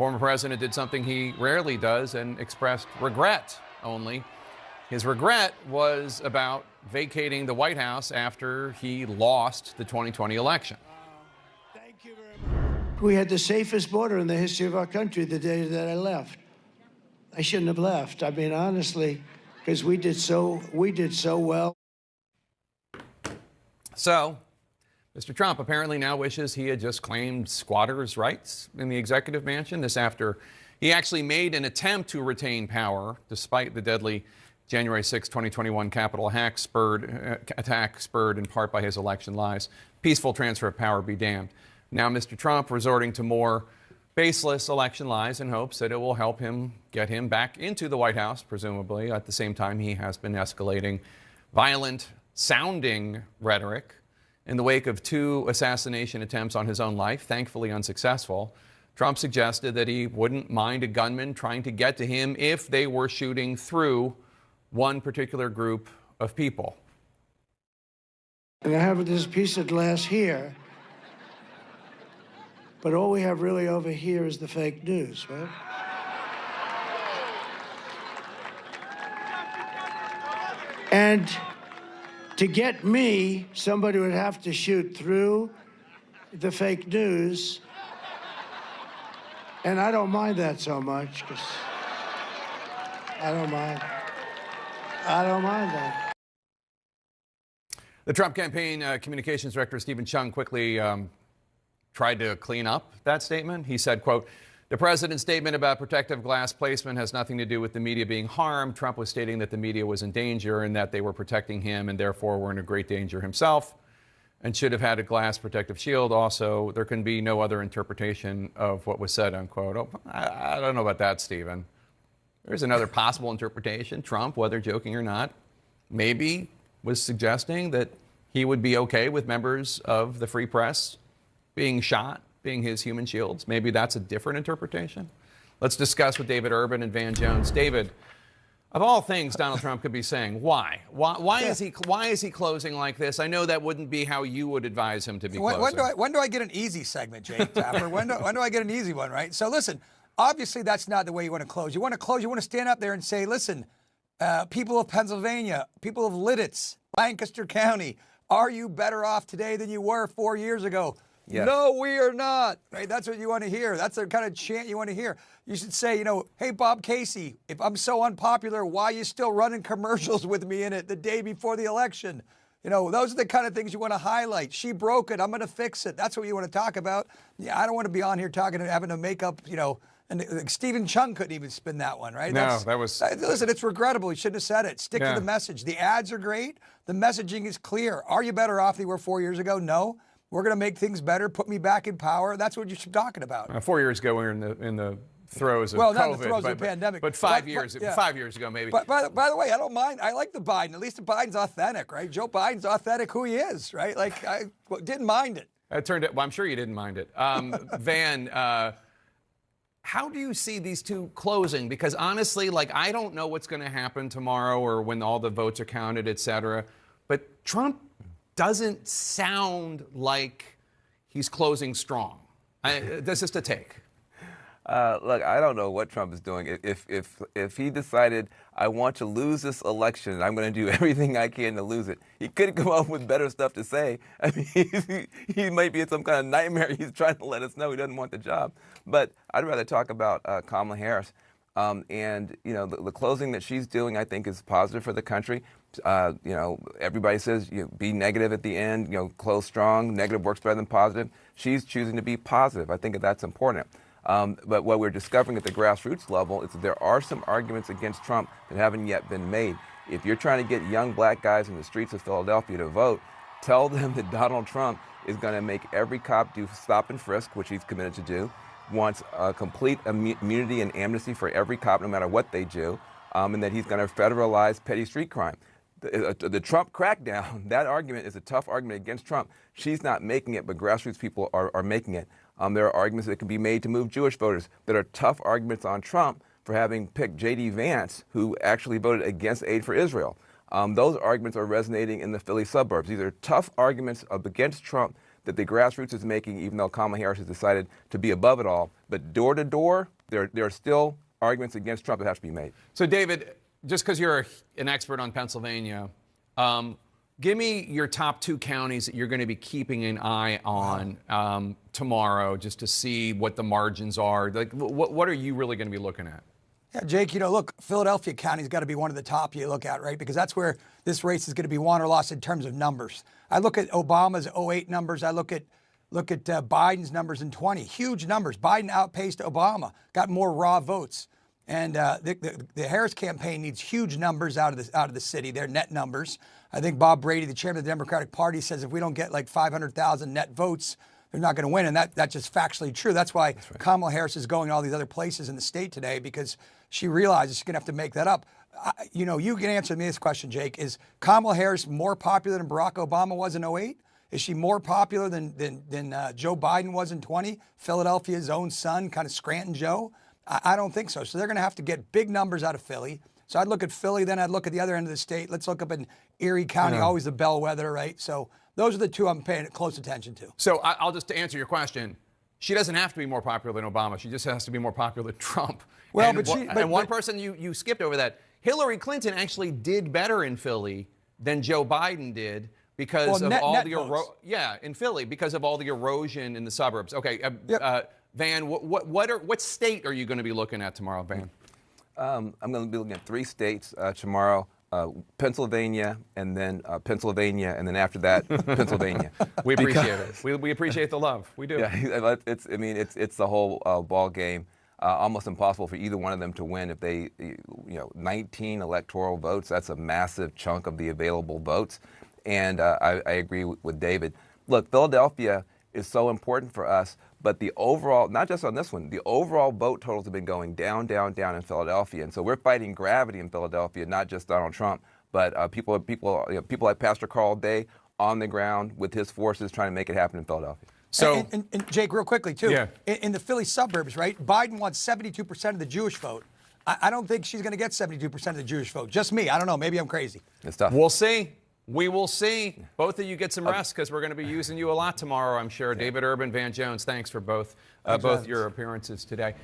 Former president did something he rarely does and expressed regret only. His regret was about vacating the White House after he lost the 2020 election. Thank you very much. We had the safest border in the history of our country the day that I left. I shouldn't have left. I mean, honestly, because we did so well. So, Mr. Trump apparently now wishes he had just claimed squatters' rights in the executive mansion. This after he actually made an attempt to retain power despite the deadly January 6, 2021 Capitol attack spurred in part by his election lies. Peaceful transfer of power be damned. Now Mr. Trump resorting to more baseless election lies in hopes that it will help him get him back into the White House, presumably. At the same time, he has been escalating violent sounding rhetoric in the wake of 2 assassination attempts on his own life, thankfully unsuccessful. Trump suggested that he wouldn't mind a gunman trying to get to him if they were shooting through one particular group of people. And I have this piece of glass here, but all we have really over here is the fake news, right? And to get me, somebody would have to shoot through the fake news. And I don't mind that so much, because I don't mind that. The Trump campaign communications director, Stephen Chung, quickly tried to clean up that statement. He said, quote, "The president's statement about protective glass placement has nothing to do with the media being harmed. Trump was stating that the media was in danger and that they were protecting him and therefore were in a great danger himself and should have had a glass protective shield. Also, there can be no other interpretation of what was said," unquote. Oh, I don't know about that, Stephen. There's another possible interpretation. Trump, whether joking or not, maybe was suggesting that he would be okay with members of the free press being shot, being his human shields. Maybe that's a different interpretation. Let's discuss with David Urban and Van Jones. David, of all things Donald Trump could be saying, why is he closing like this? I know that wouldn't be how you would advise him to be closing. When do I get an easy segment, Jake Tapper? when do I get an easy one, right? So listen, obviously that's not the way you want to close. You want to stand up there and say, listen, people of Pennsylvania, people of Lidditz, Lancaster County, are you better off today than you were 4 years ago? Yes. No, we are not. Right? That's what you want to hear. That's the kind of chant you want to hear. You should say, hey, Bob Casey, if I'm so unpopular, why are you still running commercials with me in it the day before the election? Those are the kind of things you want to highlight. She broke it. I'm going to fix it. That's what you want to talk about. Yeah, I don't want to be on here having to make up, and Stephen Chung couldn't even spin that one, right? No, that was... Listen, it's regrettable. He shouldn't have said it. Stick to the message. The ads are great. The messaging is clear. Are you better off than you were 4 years ago? No. We're going to make things better, put me back in power. That's what you're talking about. 4 years ago, we were in the throes of COVID. Well, not in the throes of the pandemic. But 5 years ago, maybe. But by the way, I don't mind. I like the Biden. At least the Biden's authentic, right? Joe Biden's authentic who he is, right? Like, I didn't mind it. It turned out, well, I'm sure you didn't mind it. Van, how do you see these two closing? Because honestly, I don't know what's going to happen tomorrow or when all the votes are counted, et cetera. But Trump doesn't sound like he's closing strong. That's just a take. Look, I don't know what Trump is doing. If he decided, I want to lose this election and I'm going to do everything I can to lose it, he could come up with better stuff to say. I mean, he might be in some kind of nightmare. He's trying to let us know he doesn't want the job. But I'd rather talk about Kamala Harris. The closing that she's doing, I think, is positive for the country. Everybody says be negative at the end, close strong. Negative works better than positive. She's choosing to be positive. I think that's important. But what we're discovering at the grassroots level is that there are some arguments against Trump that haven't yet been made. If you're trying to get young black guys in the streets of Philadelphia to vote, tell them that Donald Trump is going to make every cop do stop and frisk, which he's committed to do, wants complete immunity and amnesty for every cop, no matter what they do, and that he's going to federalize petty street crime. The Trump crackdown, that argument is a tough argument against Trump. She's not making it, but grassroots people are making it. There are arguments that can be made to move Jewish voters that are tough arguments on Trump for having picked J.D. Vance, who actually voted against aid for Israel. Those arguments are resonating in the Philly suburbs. These are tough arguments against Trump that the grassroots is making, even though Kamala Harris has decided to be above it all. But door to door, there are still arguments against Trump that have to be made. So, David, just because you're an expert on Pennsylvania, give me your top 2 counties that you're going to be keeping an eye on tomorrow, just to see what the margins are. Like, what are you really going to be looking at? Yeah, Jake, look, Philadelphia County's got to be one of the top you look at, right? Because that's where this race is going to be won or lost in terms of numbers. I look at Obama's 08 numbers. I look at Biden's numbers in 20. Huge numbers. Biden outpaced Obama, got more raw votes. And the Harris campaign needs huge numbers out of the city, their net numbers. I think Bob Brady, the chairman of the Democratic Party, says if we don't get like 500,000 net votes, they're not going to win. And that's just factually true. That's why Kamala Harris is going to all these other places in the state today, because she realizes she's going to have to make that up. You can answer me this question, Jake. Is Kamala Harris more popular than Barack Obama was in 08? Is she more popular than Joe Biden was in 20? Philadelphia's own son, kind of Scranton Joe? I don't think so. So they're going to have to get big numbers out of Philly. So I'd look at Philly, then I'd look at the other end of the state. Let's look up in Erie County, always the bellwether, right? So those are the 2 I'm paying close attention to. So I'll just, to answer your question, she doesn't have to be more popular than Obama. She just has to be more popular than Trump. Well, and one person you skipped over that. Hillary Clinton actually did better in Philly than Joe Biden did because of all the in Philly, because of all the erosion in the suburbs. Okay, Van, what state are you going to be looking at tomorrow, Van? I'm going to be looking at 3 states tomorrow. Pennsylvania, and then Pennsylvania, and then after that, Pennsylvania. We appreciate it. We appreciate the love. We do. Yeah, it's the whole ball game. Almost impossible for either one of them to win if they, 19 electoral votes. That's a massive chunk of the available votes. And I agree with David. Look, Philadelphia is so important for us, but the overall, not just on this one, the overall vote totals have been going down, down, down in Philadelphia. And so we're fighting gravity in Philadelphia, not just Donald Trump, but people like Pastor Carl Day on the ground with his forces trying to make it happen in Philadelphia. So, and Jake, real quickly, too, in the Philly suburbs, right, Biden wants 72% of the Jewish vote. I don't think she's going to get 72% of the Jewish vote. Just me. I don't know. Maybe I'm crazy. It's tough. We'll see. We will see. Both of you get some rest, because we're going to be using you a lot tomorrow, I'm sure. David Urban, Van Jones, thanks for both your appearances today.